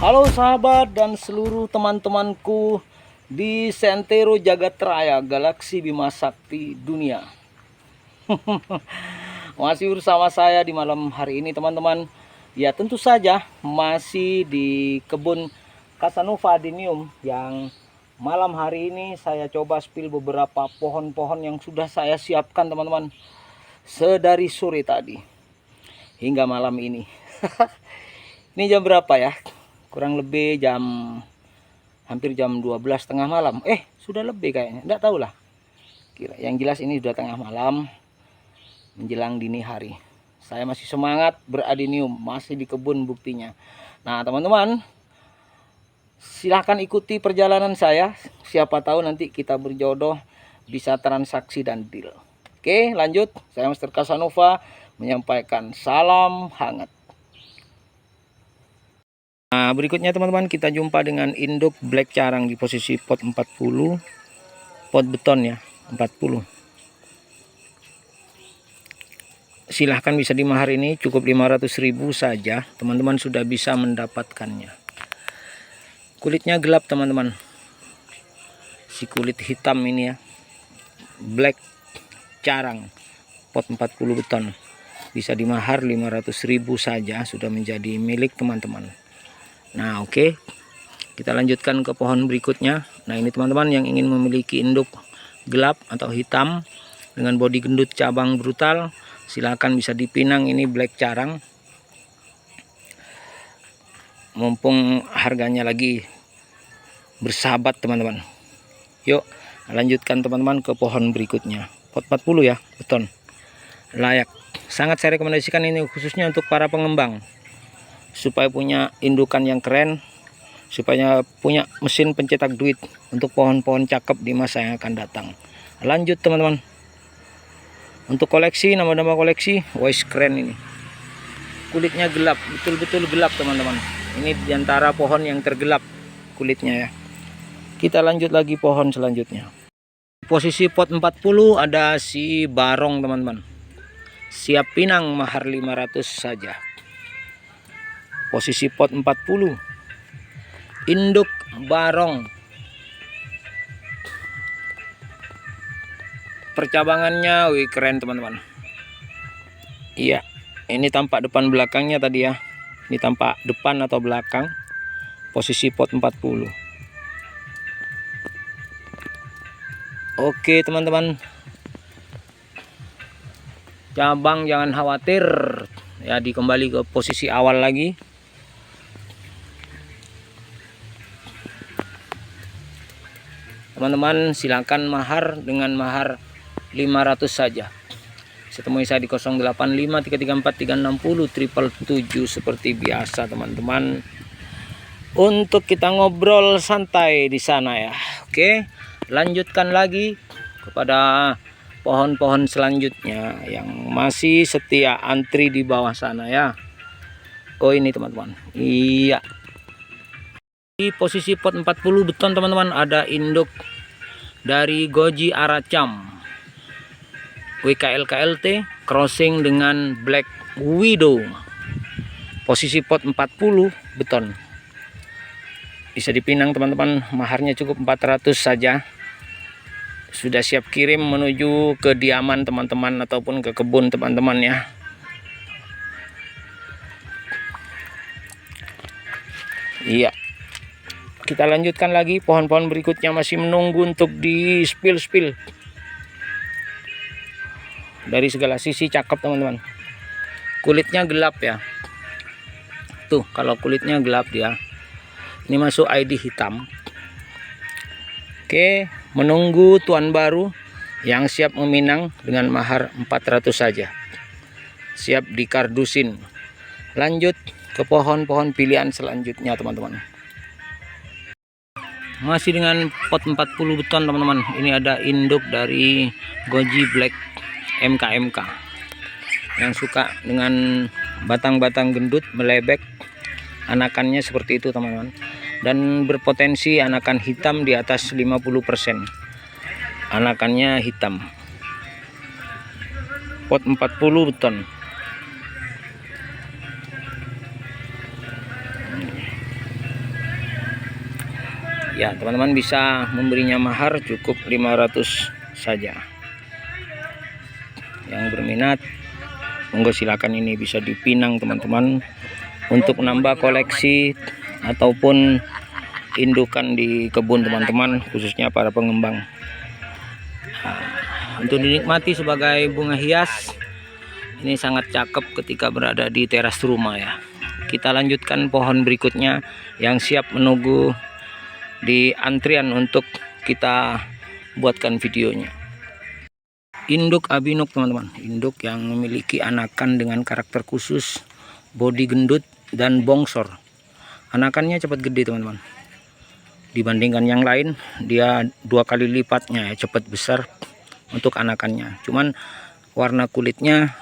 Halo sahabat dan seluruh teman-temanku di Sentero Jagat Raya Galaksi Bima Sakti Dunia. Masih bersama saya di malam hari ini teman-teman. Ya tentu saja masih di kebun Casanova adenium yang malam hari ini saya coba spill beberapa pohon-pohon yang sudah saya siapkan teman-teman. Sedari sore tadi hingga malam ini. Ini jam berapa ya? Kurang lebih hampir jam 12 tengah malam. Sudah lebih kayaknya, enggak tahu lah. Yang jelas ini sudah tengah malam menjelang dini hari. Saya masih semangat beradenium, masih di kebun buktinya. Nah teman-teman, silahkan ikuti perjalanan saya. Siapa tahu nanti kita berjodoh, bisa transaksi dan deal. Oke, lanjut. Saya Master Casanova menyampaikan salam hangat. Nah, berikutnya teman-teman kita jumpa dengan induk black carang di posisi pot 40, pot beton ya 40. Silahkan bisa di mahar ini, cukup 500.000 saja teman-teman sudah bisa mendapatkannya. Kulitnya gelap teman-teman, si kulit hitam ini ya, black carang pot 40 beton, bisa di mahar 500.000 saja sudah menjadi milik teman-teman. Nah oke, kita lanjutkan ke pohon berikutnya. Nah ini teman-teman yang ingin memiliki induk gelap atau hitam dengan bodi gendut cabang brutal, silakan bisa dipinang ini black carang. Mumpung harganya lagi bersahabat teman-teman. Yuk lanjutkan teman-teman ke pohon berikutnya. Pot 40 ya, beton. Layak. Sangat saya rekomendasikan ini khususnya untuk para pengembang, supaya punya indukan yang keren, supaya punya mesin pencetak duit untuk pohon-pohon cakep di masa yang akan datang. Lanjut teman-teman, untuk koleksi, nama-nama koleksi, wise keren ini. Kulitnya gelap, betul-betul gelap teman-teman. Ini diantara pohon yang tergelap kulitnya ya. Kita lanjut lagi pohon selanjutnya. Posisi pot 40 ada si barong teman-teman. Siap pinang mahar 500 saja. Posisi pot 40 induk barong, percabangannya wih keren teman-teman. Iya, ini tampak depan belakangnya tadi ya, ini tampak depan atau belakang. Posisi pot 40. Oke teman-teman, cabang jangan khawatir ya, dikembali ke posisi awal lagi. Teman-teman silakan mahar dengan mahar 500 saja. Setemui saya di 085334360777 seperti biasa teman-teman, untuk kita ngobrol santai di sana ya. Oke, lanjutkan lagi kepada pohon-pohon selanjutnya yang masih setia antri di bawah sana ya. Oh ini teman-teman, iya, di posisi pot 40 beton teman-teman ada induk dari Goji Aracam WKLKLT crossing dengan Black Widow. Posisi pot 40 beton, bisa dipinang teman-teman, maharnya cukup 400 saja. Sudah siap kirim menuju ke diaman teman-teman ataupun ke kebun teman-teman ya. Iya, kita lanjutkan lagi, pohon-pohon berikutnya masih menunggu untuk di spill. Dari segala sisi cakep teman-teman. Kulitnya gelap ya, tuh kalau kulitnya gelap dia, ini masuk ID hitam. Oke, menunggu tuan baru yang siap meminang dengan mahar 400 saja, siap dikardusin. Lanjut ke pohon-pohon pilihan selanjutnya teman-teman. Masih dengan pot 40 beton teman-teman. Ini ada induk dari Goji Black MKMK yang suka dengan batang-batang gendut melebek, anakannya seperti itu teman-teman, dan berpotensi anakan hitam di atas 50%. Anakannya hitam. Pot 40 beton. Ya, teman-teman bisa memberinya mahar cukup 500 saja. Yang berminat monggo silakan, ini bisa dipinang teman-teman untuk menambah koleksi ataupun indukan di kebun teman-teman, khususnya para pengembang. Untuk dinikmati sebagai bunga hias, ini sangat cakep ketika berada di teras rumah ya. Kita lanjutkan pohon berikutnya yang siap menunggu di antrian untuk kita buatkan videonya. Induk albinok teman-teman, induk yang memiliki anakan dengan karakter khusus, bodi gendut dan bongsor. Anakannya cepat gede teman-teman, dibandingkan yang lain dia 2 kali lipatnya ya, cepat besar untuk anakannya. Cuman warna kulitnya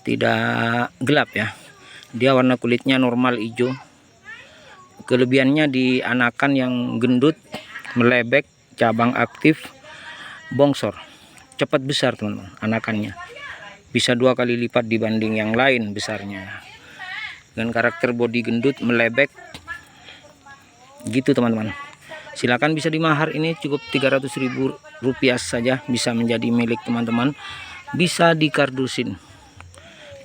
tidak gelap ya, dia warna kulitnya normal hijau. Kelebihannya di anakan yang gendut, melebek, cabang aktif, bongsor, cepat besar teman-teman. Anakannya bisa 2 kali lipat dibanding yang lain besarnya, dengan karakter bodi gendut, melebek gitu teman-teman. Silakan bisa dimahar, ini cukup 300.000 rupiah saja, bisa menjadi milik teman-teman, bisa dikardusin,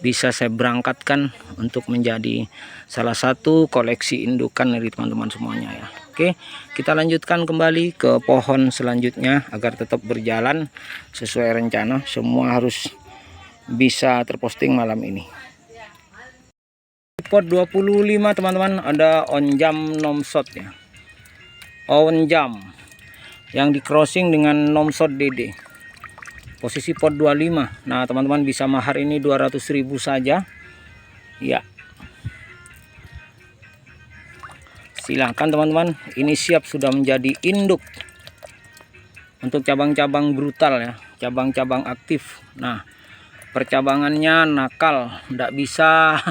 bisa saya berangkatkan untuk menjadi salah satu koleksi indukan dari teman-teman semuanya ya. Oke, kita lanjutkan kembali ke pohon selanjutnya agar tetap berjalan sesuai rencana. Semua harus bisa terposting malam ini. Pot 25 teman-teman, ada onjam nomsot ya, onjam yang di crossing dengan nomsot DD, posisi pot 25. Nah teman-teman bisa mahar ini 200.000 saja ya. Silahkan teman-teman, ini siap sudah menjadi induk untuk cabang-cabang brutal ya, cabang-cabang aktif. Nah percabangannya nakal, tidak bisa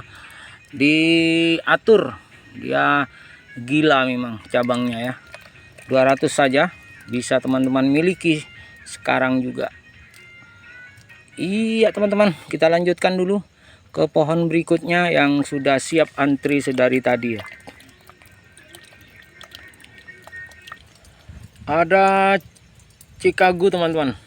diatur, dia gila memang cabangnya ya. 200 saja bisa teman-teman miliki sekarang juga. Iya teman-teman, kita lanjutkan dulu ke pohon berikutnya yang sudah siap antri sedari tadi ya. Ada Chicago teman-teman,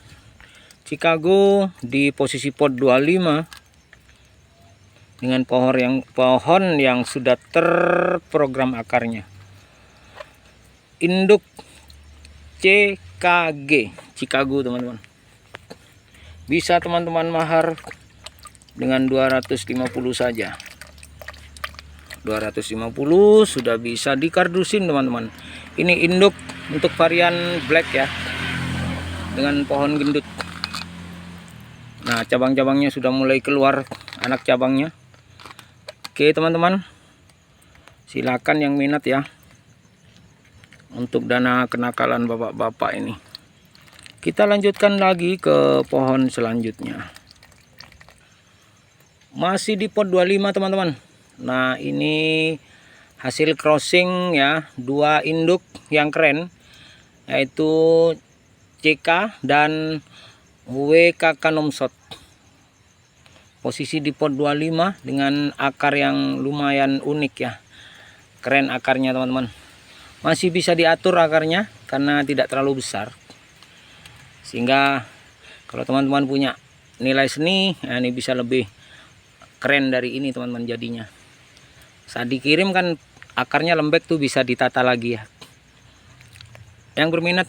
Chicago di posisi pot 25 dengan pohon yang sudah terprogram akarnya. Induk CKG Chicago teman-teman, bisa teman-teman mahar dengan 250 saja. 250 sudah bisa dikardusin teman-teman. Ini induk untuk varian black ya, dengan pohon gendut. Nah cabang-cabangnya sudah mulai keluar anak cabangnya. Oke teman-teman, silakan yang minat ya untuk dana kenakalan bapak-bapak ini. Kita lanjutkan lagi ke pohon selanjutnya, masih di pot 25 teman-teman. Nah ini hasil crossing ya, 2 induk yang keren, yaitu CK dan WKK nomsot. Posisi di pot 25 dengan akar yang lumayan unik ya, keren akarnya teman-teman. Masih bisa diatur akarnya karena tidak terlalu besar, sehingga kalau teman-teman punya nilai seni ya, ini bisa lebih keren dari ini teman-teman jadinya. Saat dikirim kan akarnya lembek tuh, bisa ditata lagi ya. Yang berminat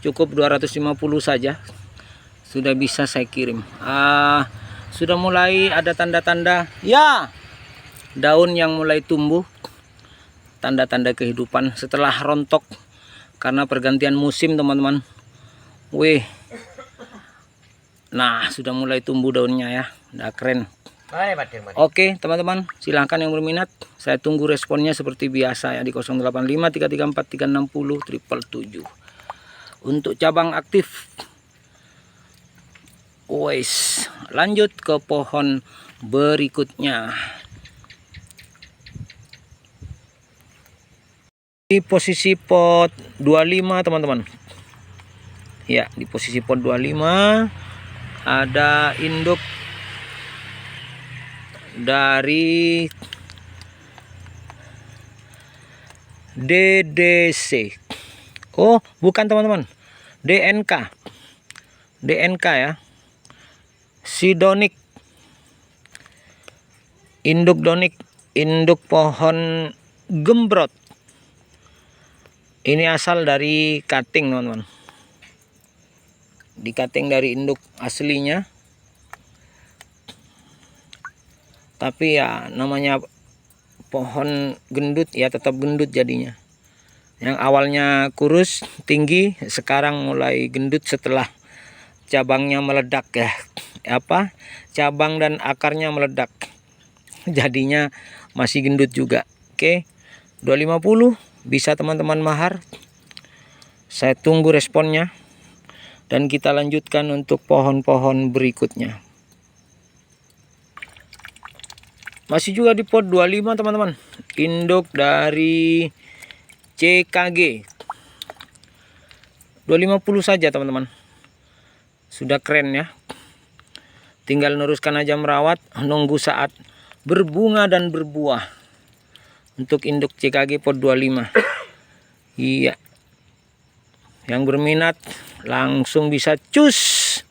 cukup 250 saja sudah bisa saya kirim. Sudah mulai ada tanda-tanda ya, daun yang mulai tumbuh, tanda-tanda kehidupan setelah rontok karena pergantian musim teman-teman. Wih, nah sudah mulai tumbuh daunnya ya, udah keren. Oke teman-teman, silahkan yang berminat, saya tunggu responnya seperti biasa ya di 085334360777 untuk cabang aktif. Wes, lanjut ke pohon berikutnya. Di posisi pot 25 teman-teman. Ya, di posisi pot 25 ada induk dari DDC. Oh, bukan teman-teman. DNK. DNK ya. Sidonik. Induk donik, induk pohon gembrot. Ini asal dari cutting, teman-teman. Di cutting dari induk aslinya. Tapi ya namanya pohon gendut ya tetap gendut jadinya. Yang awalnya kurus tinggi sekarang mulai gendut setelah cabangnya meledak ya. Cabang dan akarnya meledak. Jadinya masih gendut juga. Oke. 250 bisa teman-teman mahar. Saya tunggu responnya dan kita lanjutkan untuk pohon-pohon berikutnya. Masih juga di pot 25 teman-teman. Induk dari CKG 250 saja teman-teman. Sudah keren ya. Tinggal neruskan aja merawat, nunggu saat berbunga dan berbuah. Untuk induk CKG pot 25. Iya. Yang berminat langsung bisa cus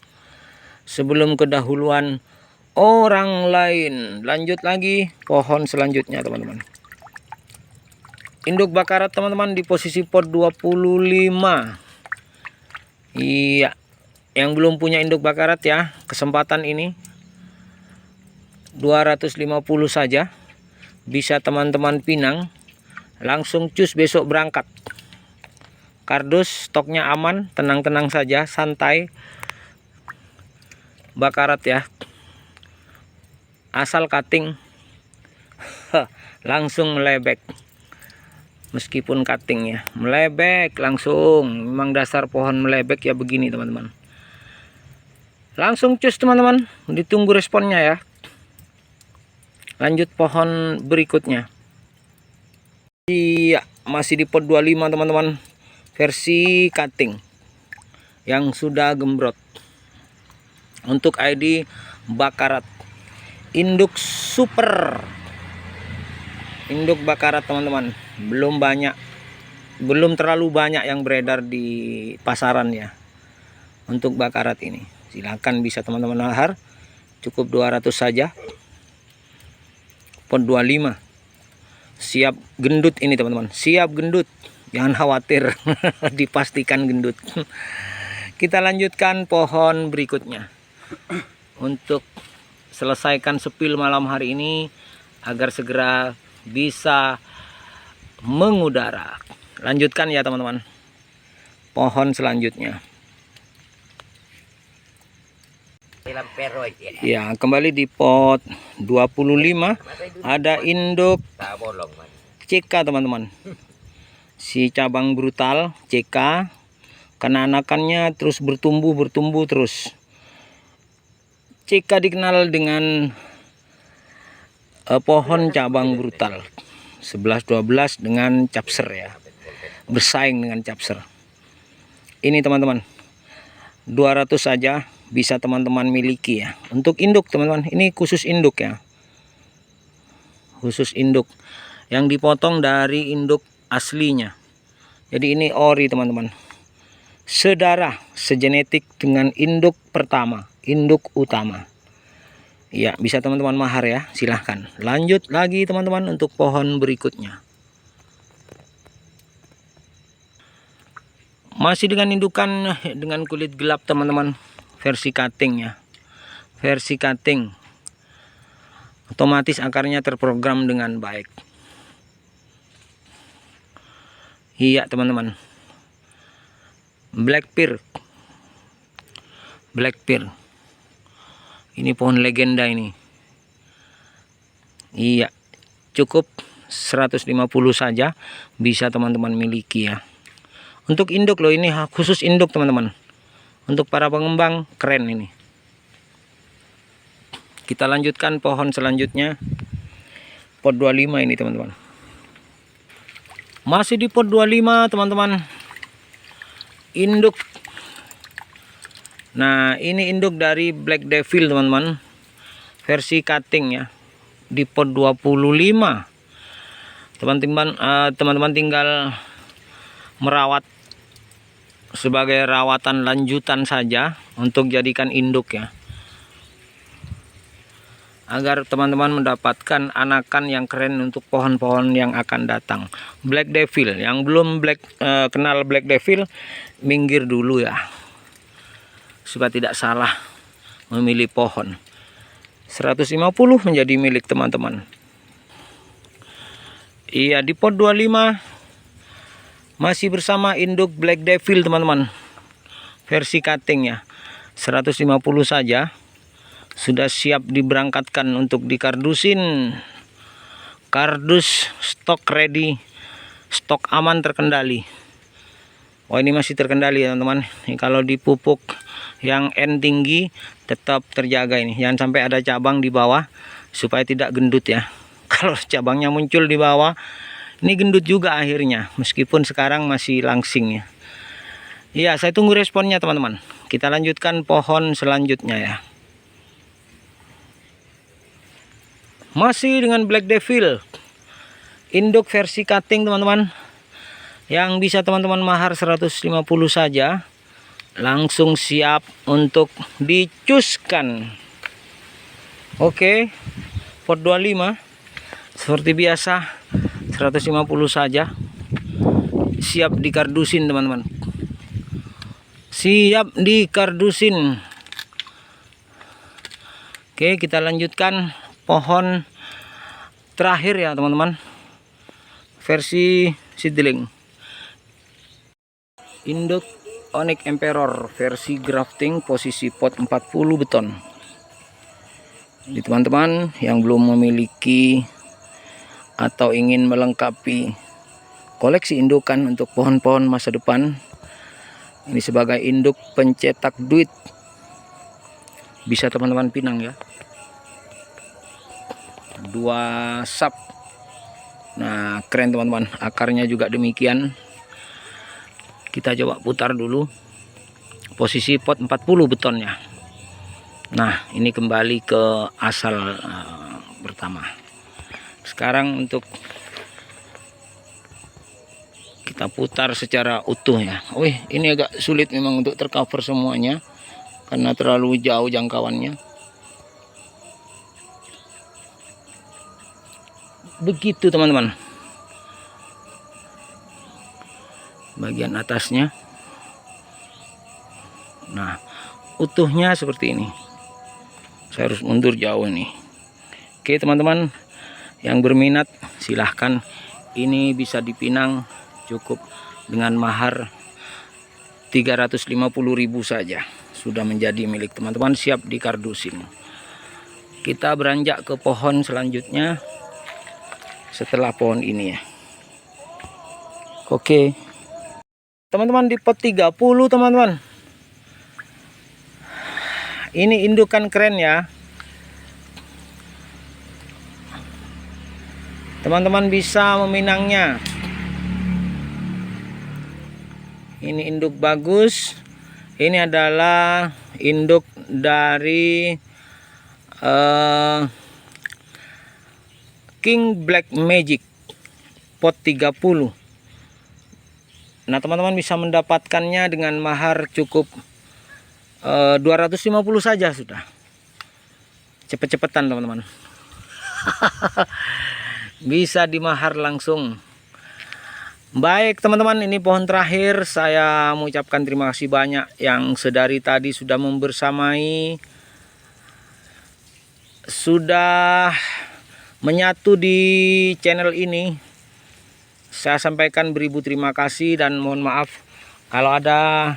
sebelum kedahuluan orang lain. Lanjut lagi pohon selanjutnya teman-teman. Induk bakarat teman-teman di posisi pot 25. Iya. Yang belum punya induk bakarat ya, kesempatan ini 250 saja. Bisa teman-teman pinang. Langsung cus besok berangkat. Kardus stoknya aman, tenang-tenang saja, santai. Bakarat ya. Asal cutting langsung melebek. Meskipun cutting ya, melebek langsung. Memang dasar pohon melebek ya begini teman-teman. Langsung cus teman-teman, ditunggu responnya ya. Lanjut pohon berikutnya. Iya, masih di pot 25 teman-teman. Versi cutting yang sudah gembrot. Untuk ID bakarat. Induk super. Induk bakarat teman-teman. Belum terlalu banyak yang beredar di pasaran ya. Untuk bakarat ini. Silahkan bisa teman-teman mahar. Cukup 200 saja. Pot 25. Siap gendut ini teman-teman. Siap gendut. Jangan khawatir. Dipastikan gendut. Kita lanjutkan pohon berikutnya. Untuk selesaikan sepil malam hari ini. Agar segera bisa mengudara. Lanjutkan ya teman-teman. Pohon selanjutnya. Ya, kembali di pot 25 ada induk CK teman-teman. Si cabang brutal CK. Keanakannya terus bertumbuh terus. CK dikenal dengan pohon cabang brutal. 11-12 dengan capser ya. Bersaing dengan capser. Ini teman-teman. 200 saja bisa teman-teman miliki ya. Untuk induk teman-teman, ini khusus induk ya. Khusus induk yang dipotong dari induk aslinya. Jadi ini ori teman-teman. Sedarah, segenetik dengan induk pertama, induk utama. Ya, bisa teman-teman mahar ya, silahkan. Lanjut lagi teman-teman untuk pohon berikutnya. Masih dengan indukan dengan kulit gelap teman-teman. Versi cutting ya. Versi cutting. Otomatis akarnya terprogram dengan baik. Iya teman-teman. Black Pear. Black Pear. Ini pohon legenda ini. Iya. Cukup 150 saja. Bisa teman-teman miliki ya. Untuk induk loh, ini khusus induk teman-teman. Untuk para pengembang keren ini. Kita lanjutkan pohon selanjutnya. Pot 25 ini teman-teman. Masih di pot 25 teman-teman. Induk. Nah, ini induk dari Black Devil teman-teman. Versi cutting ya. Di pot 25. Teman-teman tinggal merawat sebagai rawatan lanjutan saja untuk jadikan induk ya, agar teman-teman mendapatkan anakan yang keren untuk pohon-pohon yang akan datang. Black Devil, yang belum kenal Black Devil, minggir dulu ya, supaya tidak salah memilih pohon. 150 menjadi milik teman-teman. Iya, di pot 25 masih bersama induk Black Devil teman-teman, versi cutting ya. 150 saja, sudah siap diberangkatkan untuk dikardusin. Kardus stok ready, stok aman terkendali. Oh, ini masih terkendali ya teman-teman. Kalau dipupuk yang N tinggi tetap terjaga ini, jangan sampai ada cabang di bawah supaya tidak gendut ya. Kalau cabangnya muncul di bawah, ini gendut juga akhirnya, meskipun sekarang masih langsing ya. Iya, saya tunggu responnya teman-teman. Kita lanjutkan pohon selanjutnya ya. Masih dengan Black Devil, induk versi cutting teman-teman, yang bisa teman-teman mahar 150 saja, langsung siap untuk dicuskan. Oke, pot 25 seperti biasa 150 saja, siap dikardusin teman-teman, siap dikardusin. Oke, kita lanjutkan pohon terakhir ya teman-teman, versi seedling, induk Onyx Emperor versi grafting, posisi pot 40 beton. Jadi teman-teman yang belum memiliki atau ingin melengkapi koleksi indukan untuk pohon-pohon masa depan, ini sebagai induk pencetak duit, bisa teman-teman pinang ya. 2 sap. Nah, keren teman-teman, akarnya juga demikian. Kita coba putar dulu, posisi pot 40 betonnya. Nah, ini kembali ke asal pertama. Sekarang untuk kita putar secara utuh ya. Wih, ini agak sulit memang untuk tercover semuanya karena terlalu jauh jangkauannya. Begitu teman-teman, bagian atasnya. Nah, utuhnya seperti ini. Saya harus mundur jauh nih. Oke teman-teman, yang berminat silahkan, ini bisa dipinang cukup dengan mahar 350.000 saja, sudah menjadi milik teman-teman, siap dikardusin. Kita beranjak ke pohon selanjutnya setelah pohon ini ya. Oke teman-teman, di pot 30 teman-teman, ini indukan keren ya. Teman-teman bisa meminangnya. Ini induk bagus. Ini adalah induk dari King Black Magic pot 30. Nah, teman-teman bisa mendapatkannya dengan mahar cukup 250 saja sudah. Cepet-cepetan teman-teman. Bisa dimahar langsung. Baik teman-teman, ini pohon terakhir. Saya mengucapkan terima kasih banyak yang sedari tadi sudah membersamai, sudah menyatu di channel ini. Saya sampaikan beribu terima kasih dan mohon maaf kalau ada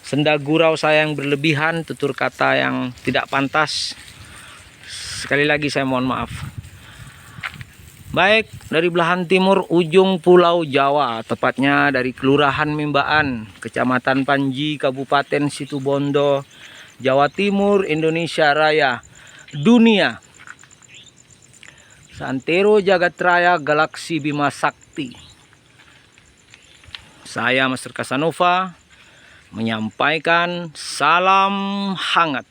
senda gurau saya yang berlebihan, tutur kata yang tidak pantas. Sekali lagi saya mohon maaf. Baik, dari belahan timur ujung Pulau Jawa, tepatnya dari Kelurahan Mimbaan, Kecamatan Panji, Kabupaten Situbondo, Jawa Timur, Indonesia Raya, dunia. Santero Jagat Raya, Galaksi Bima Sakti. Saya Master Casanova menyampaikan salam hangat.